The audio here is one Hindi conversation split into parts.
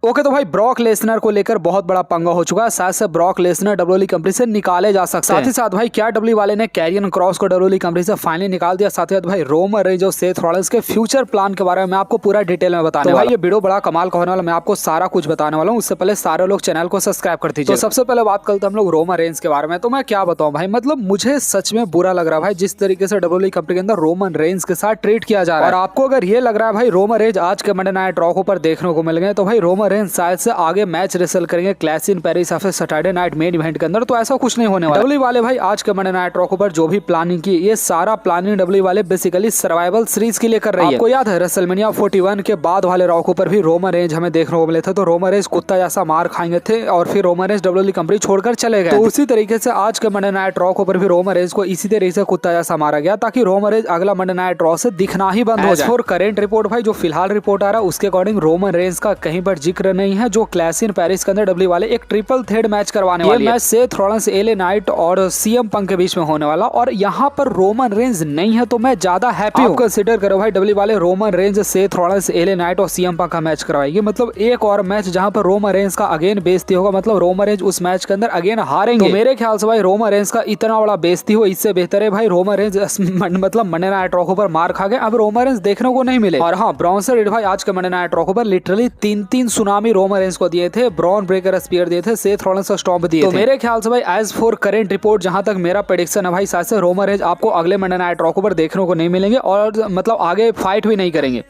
ओके तो भाई ब्रॉक लेसनर को लेकर बहुत बड़ा पंगा हो चुका है। साथ से ब्रॉक लेसनर डब्ल्यूडब्ल्यूई कंपनी से निकाले जा सकते हैं। साथ ही साथ भाई क्या डब्ल्यूडब्ल्यूई वाले ने कैरियन क्रॉस को डब्ल्यूडब्ल्यूई कंपनी से फाइनली निकाल दिया। साथ ही साथ भाई रोमन रेंज और सेथ रॉलिंस के फ्यूचर प्लान के बारे में मैं आपको पूरा डिटेल में बताने वाला हूं। ये वीडियो बड़ा कमाल का होने वाला, मैं आपको सारा कुछ बताने वाला हूँ। उससे पहले सारे लोग चैनल को सब्सक्राइब कर दीजिए। तो सबसे पहले बात करते हैं हम लोग रोमन रेंज के बारे में। तो मैं क्या बताऊं भाई, मतलब मुझे सच में बुरा लग रहा है भाई जिस तरीके से डब्ल्यूडब्ल्यूई कंपनी के अंदर रोमन रेंज के साथ ट्रीट किया जा रहा है। और आपको अगर ये लग रहा है भाई रोमन रेंज आज के मंडे नाइट रॉ पर देखने को मिल गए, तो भाई रोमन रेंज शायद से आगे मैच रेसल करेंगे क्लैश इन पेरिस या फिर सैटरडे नाइट मेन इवेंट के अंदर, तो ऐसा कुछ नहीं होने वाला। डब्ल्यूडब्ल्यूई वाले भाई आज के मंडे नाइट रॉ पर जो भी प्लानिंग की, ये सारा प्लानिंग डब्ल्यूडब्ल्यूई वाले बेसिकली सर्वाइवल सीरीज के लिए कर रही है। आपको याद है रेसलमेनिया 41 के बाद वाले रॉ पर भी रोमन रेंज हमें देखने को मिले थे, तो रोमन रेंज कुत्ता जैसा मार खाएंगे थे और फिर रोमन रेंज डब्ल्यूडब्ल्यूई कंपनी छोड़कर चले गए। तो उसी तरीके से आज के मंडे नाइट रॉ पर भी रोमन रेंज को इसी तरीके से कुत्ता जैसा मारा गया ताकि रोमन रेंज अगला मंडे नाइट रॉ से दिखना ही बंद हो जाए। फॉर करेंट रिपोर्ट भाई जो फिलहाल रिपोर्ट आ रहा है उसके अकॉर्डिंग रोमन रेंज का कहीं पर जिक्र नहीं है, जो क्लैश इन पेरिस के अंदर डब्ल्यूडब्ल्यूई वाले एक ट्रिपल थ्रेड मैच करवाने वाले हैं। Match Seth Rollins, LA Knight और सीएम पंक के बीच में होने वाला, और यहाँ पर रोमन रेंज नहीं है तो मैं ज्यादा हैप्पी हूं। कंसीडर करो भाई डब्ल्यूडब्ल्यूई वाले Roman Reigns, Seth Rollins, LA Knight और सीएम पंक का मैच करवाएंगे, मतलब एक और मैच जहां पर रोमन रेंज का अगेन बेइज्जती होगा, मतलब रोमन रेंज उस मैच के अंदर अगेन हारेंगे। तो मेरे ख्याल से भाई रोमन रेंज का इतना बड़ा बेइज्जती हो, इससे बेहतर है भाई रोमन रेंज मतलब मंडे नाइट रॉ पर मार खा गए, अब रोमन रेंज देखने को नहीं मिले। और हाँ, ब्रॉन्सन रीड भाई आज के मंडे नाइट रॉ पर लिटरली तीन सुनामी रोमन रेंज को दिए थे, ब्रॉन ब्रेकर स्पीयर दिए थे, सेथ रॉलिंस को स्टॉम्प दिए थे। मेरे ख्याल से भाई एज फॉर करेंट रिपोर्ट जहां तक मेरा प्रेडिक्शन है भाई शायद से रोमन रेंज आपको अगले मंडे नाइट रॉ पर देखने को नहीं मिलेंगे और मतलब आगे फाइट भी नहीं करेंगे।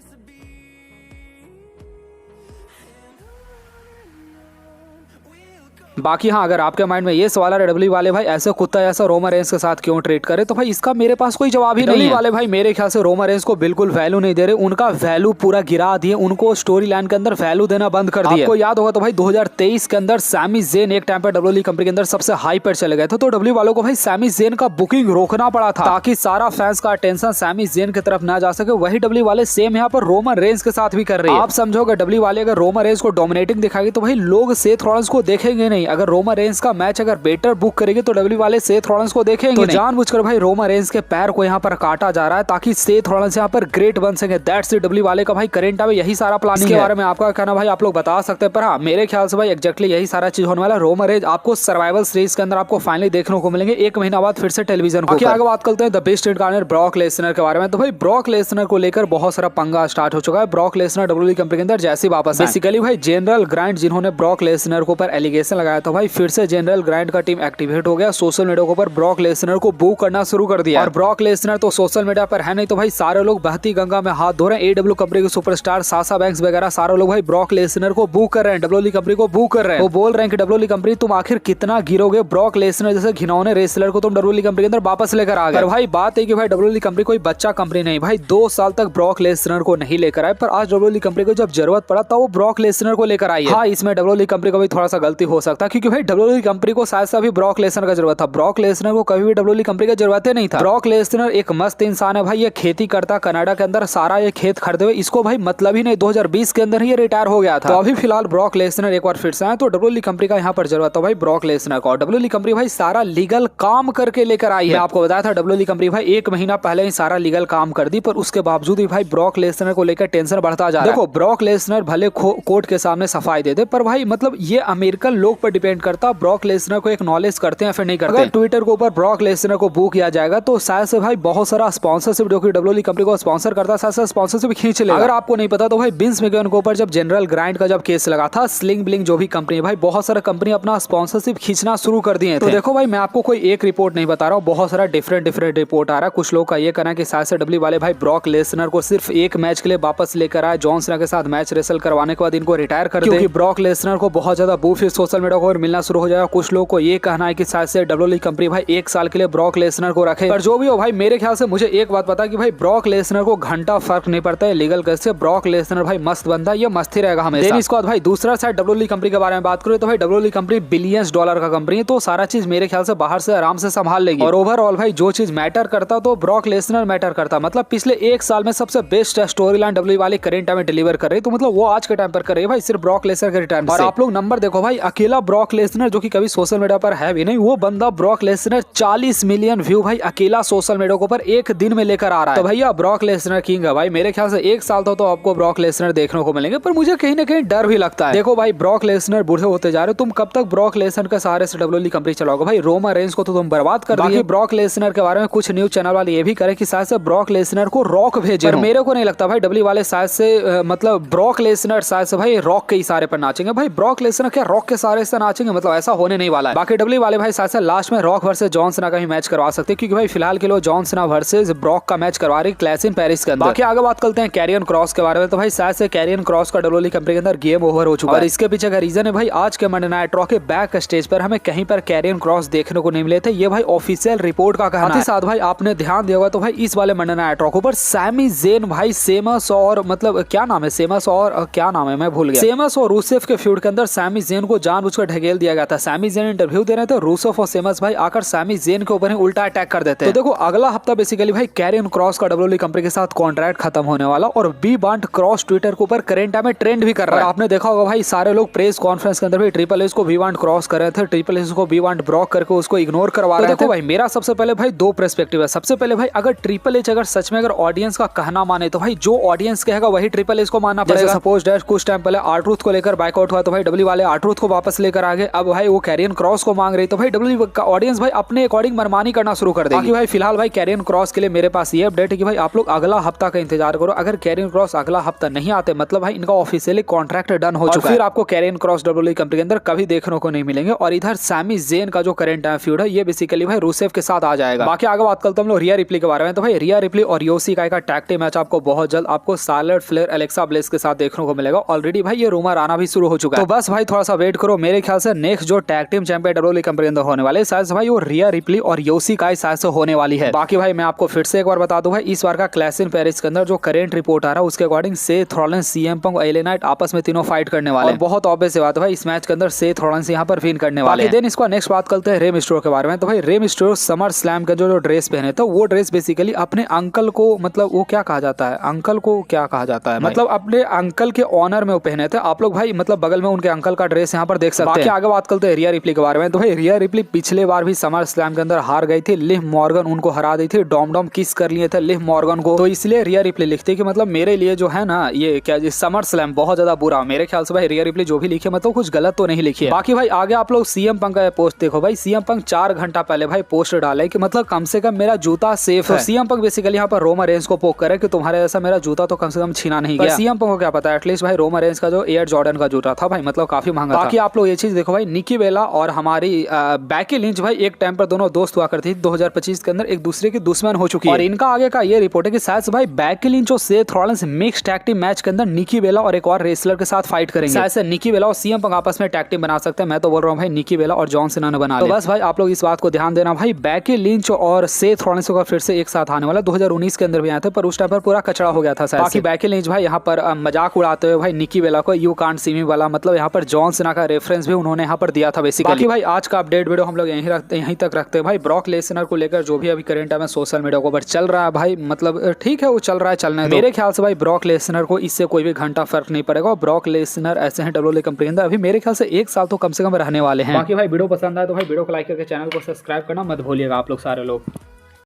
बाकी हाँ, अगर आपके माइंड में ये सवाल है डब्ल्यूडब्ल्यूई वाले भाई ऐसे कुत्ता ऐसा रोमन रेंज के साथ क्यों ट्रीट करे, तो भाई इसका मेरे पास कोई जवाब ही नहीं है। वाले भाई मेरे ख्याल से रोमन रेंज को बिल्कुल वैल्यू नहीं दे रहे, उनका वैल्यू पूरा गिरा दिए, उनको स्टोरी लाइन के अंदर वैल्यू देना बंद कर दिया। आपको याद होगा तो भाई 2023 के अंदर सैमी ज़ेन एक टाइम पर डब्ल्यूडब्ल्यूई कंपनी के अंदर सबसे हाई पर चले गए थे, तो डब्ल्यूडब्ल्यूई वालों को भाई सैमी ज़ेन का बुकिंग रोकना पड़ा था ताकि सारा फैंस का अटेंशन सैमी ज़ेन की तरफ ना जा सके। वही डब्ल्यूडब्ल्यूई वाले सेम यहाँ पर रोमन रेंज के साथ भी कर रहे हैं। आप समझोगे डब्ल्यूडब्ल्यूई वाले अगर रोमन रेंज को डोमिनेटिंग दिखाएगी तो भाई लोग सेथ रॉलिंस को देखेंगे नहीं। अगर रोमन रेंज का मैच अगर बेटर बुक करेंगे तो डब्ल्यूडब्ल्यूई वाले सेथ रॉलिंस को देखेंगे। तो जानबूझकर भाई रोमन रेंज के पैर को यहाँ पर काटा जा रहा है ताकि सेथ रॉलिंस यहाँ पर ग्रेट बन सके। दैट्स इट, डब्ल्यूडब्ल्यूई वाले का भाई करेंट में यही सारा प्लानिंग है। इसके बारे में आपका कहना भाई आप लोग बता सकते हैं, पर हाँ मेरे ख्याल से भाई एक्जैक्टली यही सारा चीज होने वाला है। रोमन रेंज आपको सर्वाइवल सीरीज के अंदर आपको फाइनली देखने को मिलेंगे 1 महीना बाद फिर से टेलीविजन को। आगे बात करते हैं the best incarnate Brock Lesnar के बारे में। तो भाई ब्रॉक लेसनर को लेकर बहुत सारा पंगा स्टार्ट हो चुका है। ब्रॉक लेसनर डब्ल्यूडब्ल्यूई कंपनी के अंदर जैसे वापस बेसिकली भाई जनरल ग्रांट जिन्होंने ब्रॉक लेसनर के ऊपर एलिगेशन लगाया था भाई फिर से जनरल ग्रांट का टीम एक्टिवेट हो गया, सोशल मीडिया के ऊपर ब्रॉक लेसनर को बू करना शुरू कर दिया। और ब्रॉक लेसनर तो सोशल मीडिया पर है नहीं, तो भाई सारे लोग बहती गंगा में हाथ धो रहे हैं। एडब्ल्यू कंपनी के सुपरस्टार साशा बैंक्स वगैरह सारे लोग भाई ब्रॉक लेसनर को बू कर रहे हैं, डब्ल्यूडब्ल्यूई कंपनी को बू कर रहे हैं। वो बोल रहे हैं कि डब्ल्यूडब्ल्यूई कंपनी तुम आखिर कितना गिरोगे, ब्रॉक लेसनर जैसे घिनौने रेसलर को तुम डब्ल्यूडब्ल्यूई कंपनी के अंदर वापस लेकर आ गए। भाई बात है कि भाई डब्ल्यूडब्ल्यूई कंपनी कोई बच्चा कंपनी नहीं, भाई 2 साल तक ब्रॉक लेसनर को नहीं लेकर आए, पर आज डब्ल्यूडब्ल्यूई कंपनी को जब जरूरत पड़ा तो वो ब्रॉक लेसनर को लेकर आई है। हाँ, इसमें डब्ल्यूडब्ल्यूई कंपनी को भी थोड़ा सा गलती हो सकता है क्योंकि भाई डब्ल्यूडब्ल्यूई कंपनी को शायद से अभी ब्रॉक लेसनर का जरूरत था। ब्रॉक लेसनर को कभी भी डब्ल्यूडब्ल्यूई कंपनी का जरूरत नहीं था। ब्रॉक लेसनर एक मस्त इंसान है भाई, ये खेती करता कनाडा के अंदर, सारा ये खेत खरीदे हुए, इसको भाई मतलब ही नहीं 2020 के अंदर ही रिटायर हो गया था। तो अभी फिलहाल ब्रॉक लेसनर एक बार फिर से आए, तो डब्ल्यूडब्ल्यूई कंपनी का यहाँ पर जरूरत है भाई ब्रॉक लेसनर को। डब्ल्यूडब्ल्यूई कंपनी भाई सारा लीगल काम करके लेकर आई है। आपको बताया था डब्ल्यूडब्ल्यूई कंपनी भाई 1 महीना पहले ही सारा लीगल काम कर दी, पर उसके बावजूद भी भाई ब्रॉक लेसनर को लेकर टेंशन बढ़ता जा रहा है। देखो ब्रॉक लेसनर भले कोर्ट के सामने सफाई दे दे, पर भाई मतलब ये अमेरिकन लोग पर डिपेंड करता ब्रॉक लेसनर को एक्नॉलेज करते हैं फिर नहीं करते। ट्विटर के ऊपर ब्रॉक लेसनर को बू किया जाएगा तो शायद से भाई बहुत सारा स्पॉन्सरशिप जो कि डब्ल्यूडब्ल्यूई कंपनी को स्पॉन्सर करता है शायद से स्पॉन्सरशिप खींच लेगा। अगर आपको नहीं पता तो भाई विंस मैकमैन के ऊपर जब जनरल ग्रांट का जब केस लगा था, स्लिंग ब्लिंग जो भी कंपनी है भाई बहुत सारा कंपनी अपना स्पॉन्सरशिप खींचना शुरू कर दिए थे। तो देखो भाई मैं आपको कोई एक रिपोर्ट नहीं बता रहा हूँ, बहुत सारा डिफरेंट रिपोर्ट आ रहा है। कुछ लोग का ये कहना है कि शायद से डब्ल्यूडब्ल्यूई वाले भाई ब्रॉक लेसनर को सिर्फ एक मैच के लिए वापस लेकर आए, जॉन सीना के साथ मैच रेसल करवाने के बाद इनको रिटायर कर दे, क्योंकि ब्रॉक लेसनर को बहुत ज्यादा बू फिर सोशल मीडिया को मिलना शुरू हो जाएगा। कुछ लोग को ये कहना है कि शायद से डब्ल्यूडब्ल्यूई कंपनी भाई 1 साल के लिए ब्रॉक लेसनर को रखे। पर जो भी हो भाई मेरे ख्याल से मुझे एक बात पता कि भाई ब्रॉक लेसनर को घंटा फर्क नहीं पड़ता है लीगल केस से। ब्रॉक लेसनर भाई मस्त बंदा, ये मस्त ही रहेगा हमेशा। इसके बाद भाई दूसरा साइड डब्ल्यूडब्ल्यूई कंपनी के बारे में बात करें तो भाई डब्ल्यूडब्ल्यूई कंपनी बिलियंस डॉलर का कंपनी है, तो सारा चीज मेरे ख्याल से बाहर से आराम से संभाल लेगी। और ओवरऑल भाई जो चीज मैटर करता तो ब्रॉक लेसनर मैटर करता, मतलब पिछले 1 साल में सबसे बेस्ट स्टोरी लाइन डब्ल्यूडब्ल्यूई वाले करेंट टाइम में डिलीवर कर रही, तो मतलब वो आज के टाइम पर कर रही है भाई सिर्फ ब्रॉक लेसनर के रिटर्न। और आप लोग नंबर देखो भाई, अकेला ब्रॉक लेसनर जो कि कभी सोशल मीडिया पर है भी नहीं, वो बंदा ब्रॉक लेसनर 40 मिलियन व्यू भाई अकेला सोशल मीडिया के ऊपर एक दिन में लेकर आ रहा है। तो भैया ब्रॉक लेसनर किंग है भाई। मेरे ख्याल से एक साल तो आपको ब्रॉक लेसनर देखने को मिलेंगे, पर मुझे कहीं ना कहीं डर भी लगता है। देखो भाई ब्रॉक लेसनर बूढ़े होते जा रहे हो, तुम कब तक ब्रॉक लेसनर के सहारे से WWE कंपनी चलाओगे भाई? रोमन रेंस को तो तुम बर्बाद कर दिए। ब्रॉक लेसनर के बारे में कुछ न्यूज चैनल वाले ये भी करे कि शायद से ब्रॉक लेसनर को रॉक भेजे, पर मेरे को नहीं लगता भाई WWE वाले शायद से मतलब ब्रॉक लेसनर शायद से भाई रॉक के इशारे पर नाचेंगे। भाई ब्रॉक लेसनर क्या रॉक के सहारे से नाचेंगे? मतलब ऐसा होने नहीं वाला है। बाकी WWE वाले भाई शायद से लास्ट में रॉक वर्सेस जॉन सीना का ही मैच करवा सकते हैं, क्योंकि भाई फिलहाल के लोग जॉन सीना वर्सेस ब्रॉक का मैच करवा रही क्लैश इन पेरिस के अंदर। बाकी आगे बात करते हैं कैरियन क्रॉस के बारे में। तो भाई शायद से कैरियन क्रॉस का WWE कंपनी के अंदर गेम ओवर हो चुका है, और इसके पीछे का रीजन है भाई आज के मंडे नाइट रॉ के बैक स्टेज पर हमें कहीं पर कैरियन क्रॉस देखने को नहीं मिले थे। ये भाई ऑफिशियल रिपोर्ट का कहना है। साथ भाई आपने ध्यान दिया होगा तो भाई इस वाले मंडे नाइट रॉ के ऊपर सैमी ज़ेन भाई सेमस और मतलब क्या नाम है, सेमस और क्या नाम है मैं भूल गया, सेमस और रूसेफ के फ्यूड के अंदर सैमी ज़ेन को जानबूझकर ढकेल दिया गया था। सैमी ज़ेन इंटरव्यू दे रहे थे, रूसेफ और सेमस भाई आकर सैमी ज़ेन के ऊपर ही उल्टा अटैक कर देते हैं। तो देखो अगला हफ्ता बेसिकली भाई कैरियन क्रॉस का WWE कंपनी के साथ कॉन्ट्रैक्ट खत्म होने वाला, और बी बांट क्रॉस ट्विटर के ऊपर करेंट टाइम में ट्रेंड भी कर रहा है। आपने देखा होगा भाई सारे लोग प्रेस कॉन्फ्रेंस के अंदर भी ट्रिपल एच को बी बांट क्रॉस कर रहे थे, ट्रिपल एच को बी बांट ब्लॉक करके उसको इग्नोर करवा रहे थे। देखो भाई मेरा सबसे पहले भाई दो पर्सपेक्टिव है। सबसे पहले भाई अगर ट्रिपल एच अगर सच में अगर ऑडियंस का कहना माने तो भाई जो ऑडियंस कहेगा वही ट्रिपल एच को मानना पड़ेगा। सपोज दैट कुछ टाइम पहले R-Truth को लेकर बाइकआउट हुआ तो भाई WWE वाले R-Truth को वापस लेकर आ गए। अब भाई वो कैरियन क्रॉस को मांग रही तो भाई WWE का ऑडियंस भाई अपने अकॉर्डिंग मनमानी करना शुरू कर देगी। बाकी भाई फिलहाल भाई कैरियन क्रॉस के लिए मेरे पास ये अपडेट है कि भाई आप लोग अगला हफ्ता का इंतजार करो। अगर कैरियन क्रॉस अगला हफ्ता नहीं आते मतलब भाई इनका ऑफिशियली कॉन्ट्रैक्ट डन हो चुका है, फिर आपको कैरियन क्रॉस WWE कंपनी के अंदर कभी देखने को नहीं मिलेंगे। और इधर सैमी ज़ेन का जो करंट फ्यूड है ये बेसिकली भाई रूसेफ के साथ आ जाएगा। बाकी आगे बात करते हैं हम लोग रिया रिप्ली के बारे में। तो भाई रिया रिप्ली और योशी काई का टैग टीम मैच आपको बहुत जल्द आपको शार्लेट फ्लेयर एलेक्सा ब्लेस के साथ देखने को मिलेगा। ऑलरेडी भाई ये रूमर आना भी शुरू हो चुका है, तो बस भाई थोड़ा सा वेट करो। मेरे ख्याल से नेक्स्ट जो tag team champion WWE company के अंदर होने वाले शायद से भाई वो रिया रिप्ली और योशी काई शायद से होने वाली है। बाकी भाई मैं आपको फिर से एक बार बता दूं भाई इस बार का क्लैश इन पेरिस के अंदर जो करंट रिपोर्ट आ रहा है उसके according Seth Rollins, CM Punk और एले नाइट आपस में तीनों फाइट करने वाले हैं। बहुत ऑब्वियस बात है भाई इस मैच के अंदर सेथ रॉलिंस यहाँ पर विन करने वाले हैं। देन इसको नेक्स्ट बात करते हैं रे मिस्टेरियो के बारे में। तो भाई रे मिस्टेरियो समर स्लैम का जो ड्रेस पहने थे वो ड्रेस बेसिकली अपने अंकल को मतलब वो क्या कहा जाता है, अंकल को क्या कहा जाता है, मतलब अपने अंकल के ऑनर में वो पहने थे। आप लोग भाई मतलब बगल में उनके अंकल का ड्रेस यहाँ पर देख सकते हैं। बाकी आगे बात करते हैं रिया रिप्ली के बारे में। तो भाई रिया रिप्ली पिछले बार भी समर स्लैम के अंदर हार गई थी, लिव मॉर्गन उनको हरा दी थी, डॉम डॉम किस कर लिए थे लिव मॉर्गन को। तो इसलिए रिया रिप्ली लिखती है कि मतलब मेरे लिए जो है ना ये क्या समर स्लैम बहुत ज्यादा बुरा। मेरे ख्याल से भाई रिया रिप्ली जो भी लिखी है मतलब कुछ गलत तो नहीं लिखी है। बाकी भाई आगे आप लोग सीएम पंक का पोस्ट देखो भाई, सीएम पंक 4 घंटा पहले भाई पोस्ट डाला है कि मतलब कम से कम मेरा जूता सेफ है। सीएम पंक बेसिकली यहाँ पर रोमन रेंस को पोक करे कि तुम्हारे जैसा मेरा जूता तो कम से कम छीना नहीं गया। सीएम पंक को क्या पता, एटलीस्ट भाई रोमन रेंस का जो एयर जॉर्डन का जूता था भाई मतलब काफी महंगा था। बाकी आप लोग ये चीज देखो भाई, निकी बेला और हमारी बैकी लिंच भाई एक टाइम पर दोनों दोस्त हुआ करती थी। 2025 के अंदर एक दूसरे की दुश्मन हो चुकी है। और इनका आगे का ये रिपोर्ट है कि शायद भाई बैकी लिंच और Seth Rollins mix tag team match के अंदर निकी बेला और एक और रेसलर के साथ फाइट करेंगे। शायद से निकी बेला और सीएम पंक आपस में टैग टीम बना सकते हैं। मैं तो बोल रहा हूँ भाई निकी बेला और जॉन सीना ने बना। तो बस भाई आप लोग इस बात को ध्यान देना भाई, बैकी लिंच और सेथ रॉलिंस का फिर से एक साथ आने वाला। 2019 के अंदर भी आए थे पर उस टाइम पर पूरा कचरा हो गया था। बाकी बैकी लिंच भाई यहाँ पर मजाक उड़ाते हुए भाई निकी बेला को यू कांट सी मी वाला मतलब यहाँ पर जॉन सीना का रेफरेंस भी उन्होंने यहाँ पर दिया था बेसिकली। बाकी भाई आज का अपडेट वीडियो हम लोग यहीं तक रखते हैं भाई। ब्रॉक लेसनर को लेकर जो भी अभी करंट टाइम में सोशल मीडिया के ऊपर चल रहा है भाई मतलब ठीक है वो चल रहा है, चलने दो। मेरे ख्याल से भाई ब्रॉक लेसनर को इससे कोई भी घंटा फर्क नहीं पड़ेगा। ब्रॉक लेसनर ऐसे हैं WWE कंपनी के अंदर अभी मेरे ख्याल से 1 साल तो कम से कम रहने वाले हैं। बाकी भाई वीडियो पसंद आए तो भाई वीडियो को लाइक करके चैनल को सब्सक्राइब करना मत भूलिएगा आप लोग सारे लोग।